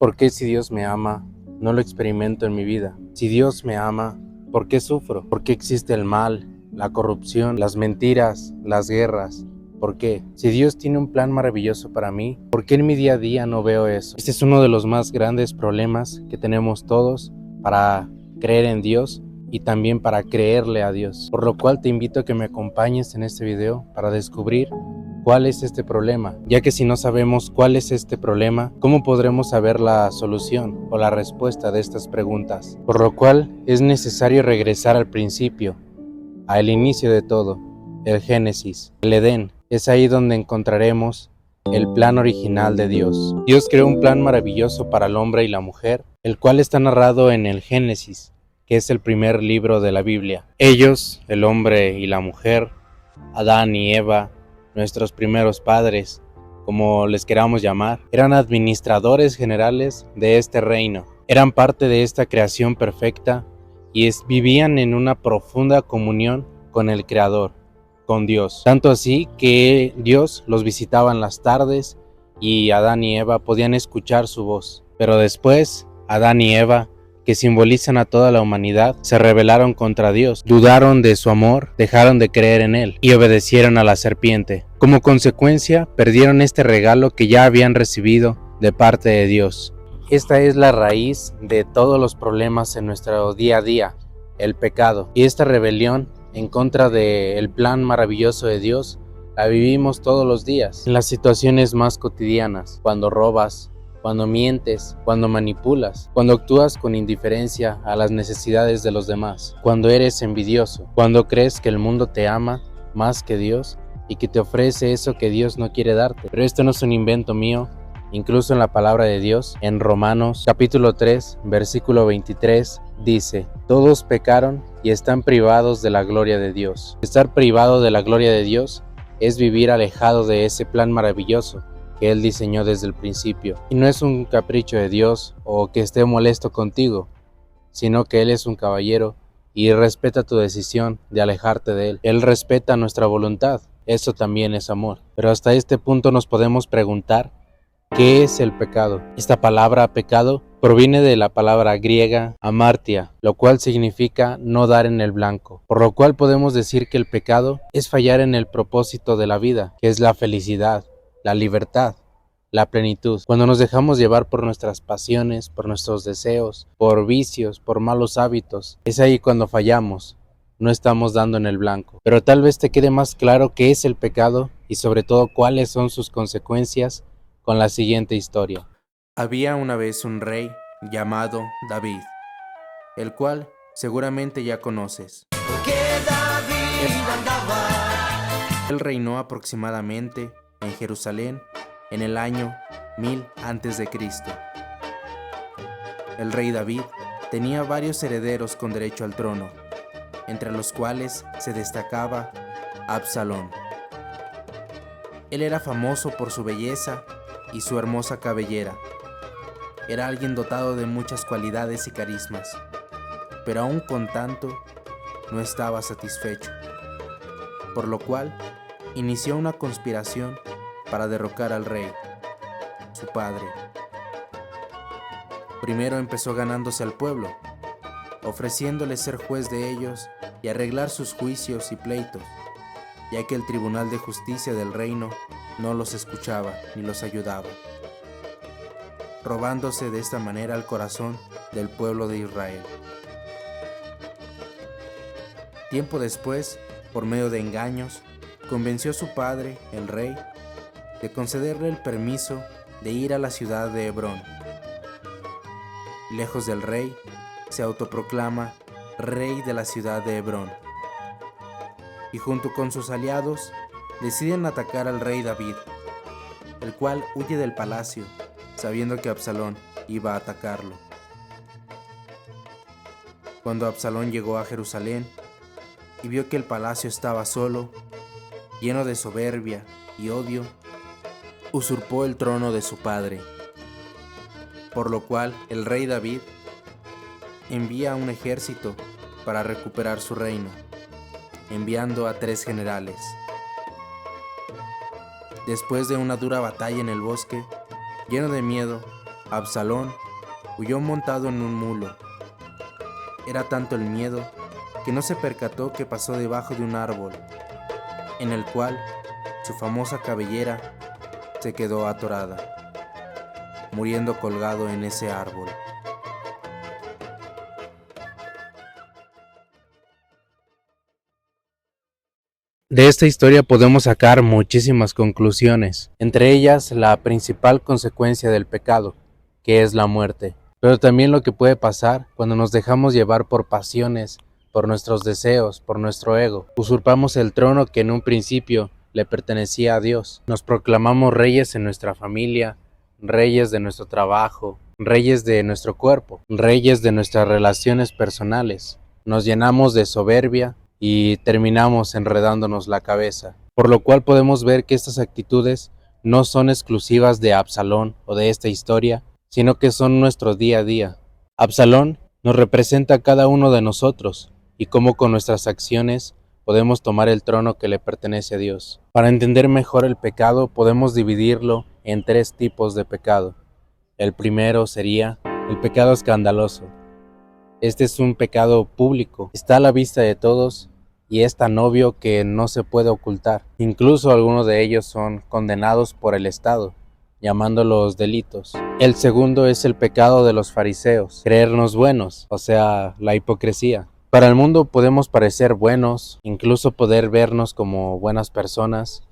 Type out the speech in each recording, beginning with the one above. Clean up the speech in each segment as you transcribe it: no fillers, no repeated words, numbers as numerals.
¿Por qué si Dios me ama, no lo experimento en mi vida? Si Dios me ama, ¿por qué sufro? ¿Por qué existe el mal, la corrupción, las mentiras, las guerras? ¿Por qué? Si Dios tiene un plan maravilloso para mí, ¿por qué en mi día a día no veo eso? Este es uno de los más grandes problemas que tenemos todos para creer en Dios y también para creerle a Dios. Por lo cual te invito a que me acompañes en este video para descubrir ¿cuál es este problema? Ya que si no sabemos cuál es este problema, ¿cómo podremos saber la solución o la respuesta de estas preguntas? Por lo cual es necesario regresar al principio, al inicio de todo, el Génesis, el Edén. Es ahí donde encontraremos el plan original de Dios. Dios creó un plan maravilloso para el hombre y la mujer, el cual está narrado en el Génesis, que es el primer libro de la Biblia. Ellos, el hombre y la mujer, Adán y Eva, nuestros primeros padres, como les queramos llamar, eran administradores generales de este reino. Eran parte de esta creación perfecta y vivían en una profunda comunión con el Creador, con Dios. Tanto así que Dios los visitaba en las tardes y Adán y Eva podían escuchar su voz. Pero después, Adán y Eva, que simbolizan a toda la humanidad, se rebelaron contra Dios, dudaron de su amor, dejaron de creer en Él y obedecieron a la serpiente. Como consecuencia, perdieron este regalo que ya habían recibido de parte de Dios. Esta es la raíz de todos los problemas en nuestro día a día, el pecado. Y esta rebelión en contra del plan maravilloso de Dios la vivimos todos los días, en las situaciones más cotidianas, cuando robas, cuando mientes, cuando manipulas, cuando actúas con indiferencia a las necesidades de los demás, cuando eres envidioso, cuando crees que el mundo te ama más que Dios y que te ofrece eso que Dios no quiere darte. Pero esto no es un invento mío, incluso en la palabra de Dios, en Romanos capítulo 3, versículo 23, dice: todos pecaron y están privados de la gloria de Dios. Estar privado de la gloria de Dios es vivir alejado de ese plan maravilloso que Él diseñó desde el principio. Y no es un capricho de Dios o que esté molesto contigo, sino que Él es un caballero y respeta tu decisión de alejarte de Él. Él respeta nuestra voluntad. Eso también es amor. Pero hasta este punto nos podemos preguntar: ¿qué es el pecado? Esta palabra pecado proviene de la palabra griega amartia, lo cual significa no dar en el blanco. Por lo cual podemos decir que el pecado es fallar en el propósito de la vida, que es la felicidad, la libertad, la plenitud. Cuando nos dejamos llevar por nuestras pasiones, por nuestros deseos, por vicios, por malos hábitos, es ahí cuando fallamos. No estamos dando en el blanco. Pero tal vez te quede más claro qué es el pecado y sobre todo cuáles son sus consecuencias con la siguiente historia. Había una vez un rey llamado David, el cual seguramente ya conoces. Porque David andaba. Él reinó aproximadamente en Jerusalén en el año 1000 a.C. El rey David tenía varios herederos con derecho al trono, entre los cuales se destacaba Absalón. Él era famoso por su belleza y su hermosa cabellera. Era alguien dotado de muchas cualidades y carismas, pero aún con tanto no estaba satisfecho, por lo cual inició una conspiración para derrocar al rey, su padre. Primero empezó ganándose al pueblo, ofreciéndole ser juez de ellos y arreglar sus juicios y pleitos, ya que el tribunal de justicia del reino no los escuchaba ni los ayudaba, robándose de esta manera el corazón del pueblo de Israel. Tiempo después, por medio de engaños, convenció a su padre, el rey, de concederle el permiso de ir a la ciudad de Hebrón. Lejos del rey, se autoproclama rey de la ciudad de Hebrón, y junto con sus aliados deciden atacar al rey David, el cual huye del palacio, sabiendo que Absalón iba a atacarlo. Cuando Absalón llegó a Jerusalén y vio que el palacio estaba solo, lleno de soberbia y odio, usurpó el trono de su padre, por lo cual el rey David envía un ejército para recuperar su reino, enviando a 3 generales. Después de una dura batalla en el bosque, lleno de miedo, Absalón huyó montado en un mulo. Era tanto el miedo que no se percató que pasó debajo de un árbol, en el cual su famosa cabellera se quedó atorada, muriendo colgado en ese árbol. De esta historia podemos sacar muchísimas conclusiones, entre ellas la principal consecuencia del pecado, que es la muerte, pero también lo que puede pasar cuando nos dejamos llevar por pasiones, por nuestros deseos, por nuestro ego. Usurpamos el trono que en un principio le pertenecía a Dios. Nos proclamamos reyes en nuestra familia, reyes de nuestro trabajo, reyes de nuestro cuerpo, reyes de nuestras relaciones personales. Nos llenamos de soberbia y terminamos enredándonos la cabeza, por lo cual podemos ver que estas actitudes no son exclusivas de Absalón o de esta historia, sino que son nuestro día a día. Absalón nos representa a cada uno de nosotros y cómo con nuestras acciones podemos tomar el trono que le pertenece a Dios. Para entender mejor el pecado podemos dividirlo en 3 tipos de pecado. El primero sería el pecado escandaloso. Este es un pecado público, está a la vista de todos y es tan obvio que no se puede ocultar. Incluso algunos de ellos son condenados por el Estado, llamándolos delitos. El segundo es el pecado de los fariseos, creernos buenos, o sea, la hipocresía. Para el mundo podemos parecer buenos, incluso poder vernos como buenas personas,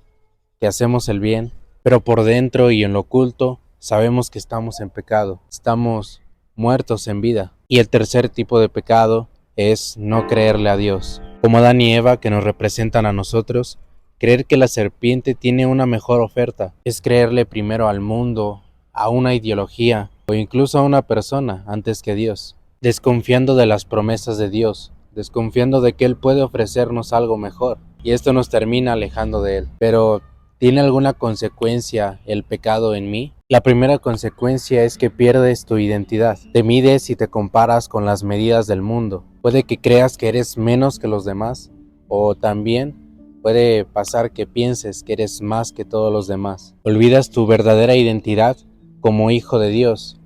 que hacemos el bien, pero por dentro y en lo oculto sabemos que estamos en pecado, estamos muertos en vida. Y el tercer tipo de pecado es no creerle a Dios. Como Adán y Eva, que nos representan a nosotros, creer que la serpiente tiene una mejor oferta es creerle primero al mundo, a una ideología o incluso a una persona antes que Dios, desconfiando de las promesas de Dios, desconfiando de que Él puede ofrecernos algo mejor, y esto nos termina alejando de Él. Pero ¿tiene alguna consecuencia el pecado en mí? La primera consecuencia es que pierdes tu identidad. Te mides y te comparas con las medidas del mundo. Puede que creas que eres menos que los demás, o también puede pasar que pienses que eres más que todos los demás. Olvidas tu verdadera identidad como hijo de Dios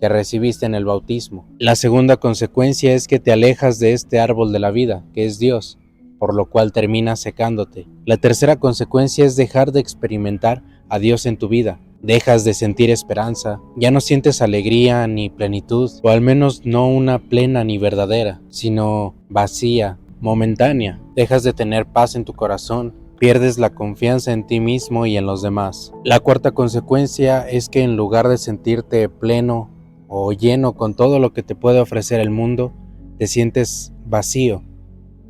que recibiste en el bautismo. La segunda consecuencia es que te alejas de este árbol de la vida, que es Dios, por lo cual terminas secándote. La tercera consecuencia es dejar de experimentar a Dios en tu vida. Dejas de sentir esperanza, ya no sientes alegría ni plenitud, o al menos no una plena ni verdadera, sino vacía, momentánea. Dejas de tener paz en tu corazón, pierdes la confianza en ti mismo y en los demás. La cuarta consecuencia es que en lugar de sentirte pleno o lleno con todo lo que te puede ofrecer el mundo, te sientes vacío,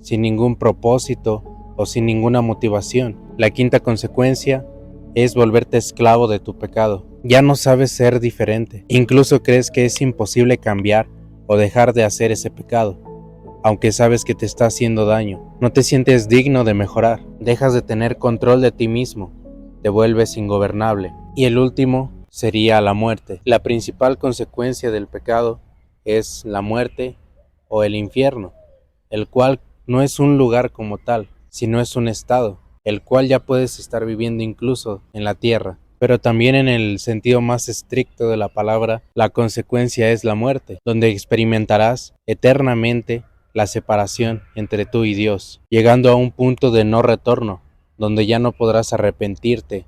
sin ningún propósito o sin ninguna motivación. La quinta consecuencia es volverte esclavo de tu pecado. Ya no sabes ser diferente. Incluso crees que es imposible cambiar o dejar de hacer ese pecado, aunque sabes que te está haciendo daño. No te sientes digno de mejorar. Dejas de tener control de ti mismo. Te vuelves ingobernable. Y el último sería la muerte. La principal consecuencia del pecado es la muerte o el infierno, el cual no es un lugar como tal, sino es un estado, el cual ya puedes estar viviendo incluso en la tierra. Pero también en el sentido más estricto de la palabra, la consecuencia es la muerte, donde experimentarás eternamente la separación entre tú y Dios, llegando a un punto de no retorno, donde ya no podrás arrepentirte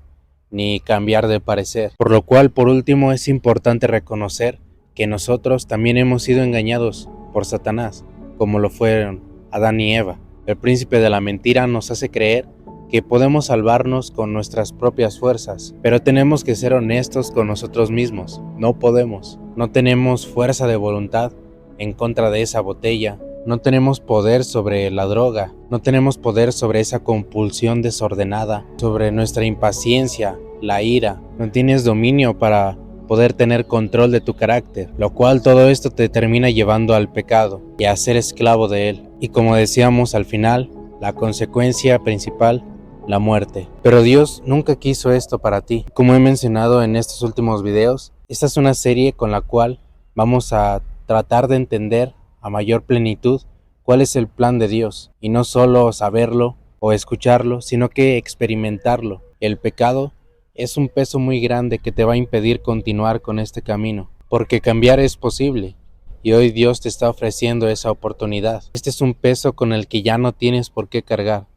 ni cambiar de parecer. Por lo cual, por último, es importante reconocer que nosotros también hemos sido engañados por Satanás, como lo fueron Adán y Eva. El príncipe de la mentira nos hace creer que podemos salvarnos con nuestras propias fuerzas, pero tenemos que ser honestos con nosotros mismos. No podemos, no tenemos fuerza de voluntad en contra de esa botella, no tenemos poder sobre la droga, no tenemos poder sobre esa compulsión desordenada, sobre nuestra impaciencia, la ira, no tienes dominio para poder tener control de tu carácter, lo cual todo esto te termina llevando al pecado y a ser esclavo de él. Y como decíamos al final, la consecuencia principal, la muerte. Pero Dios nunca quiso esto para ti. Como he mencionado en estos últimos videos, esta es una serie con la cual vamos a tratar de entender a mayor plenitud cuál es el plan de Dios, y no solo saberlo o escucharlo, sino que experimentarlo. El pecado es un peso muy grande que te va a impedir continuar con este camino. porque cambiar es posible. Y hoy Dios te está ofreciendo esa oportunidad. Este es un peso con el que ya no tienes por qué cargar,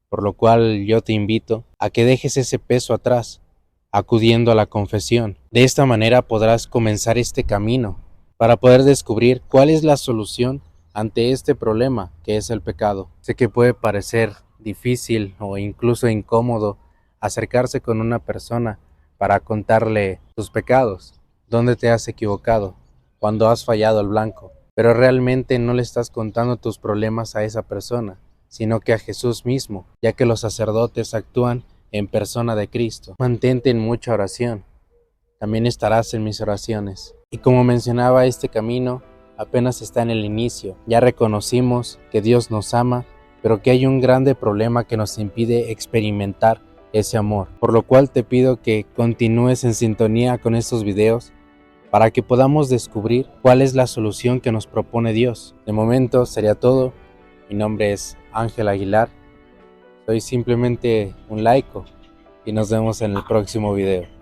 por lo cual yo te invito a que dejes ese peso atrás, acudiendo a la confesión. De esta manera podrás comenzar este camino para poder descubrir cuál es la solución ante este problema que es el pecado. Sé que puede parecer difícil o incluso incómodo acercarse con una persona para contarle tus pecados, dónde te has equivocado, cuando has fallado el blanco, pero realmente no le estás contando tus problemas a esa persona, sino que a Jesús mismo, ya que los sacerdotes actúan en persona de Cristo. Mantente en mucha oración, también estarás en mis oraciones. Y como mencionaba, este camino apenas está en el inicio. Ya reconocimos que Dios nos ama, pero que hay un grande problema que nos impide experimentar ese amor. Por lo cual te pido que continúes en sintonía con estos videos para que podamos descubrir cuál es la solución que nos propone Dios. De momento sería todo. Mi nombre es Ángel Aguilar. Soy simplemente un laico y nos vemos en el próximo video.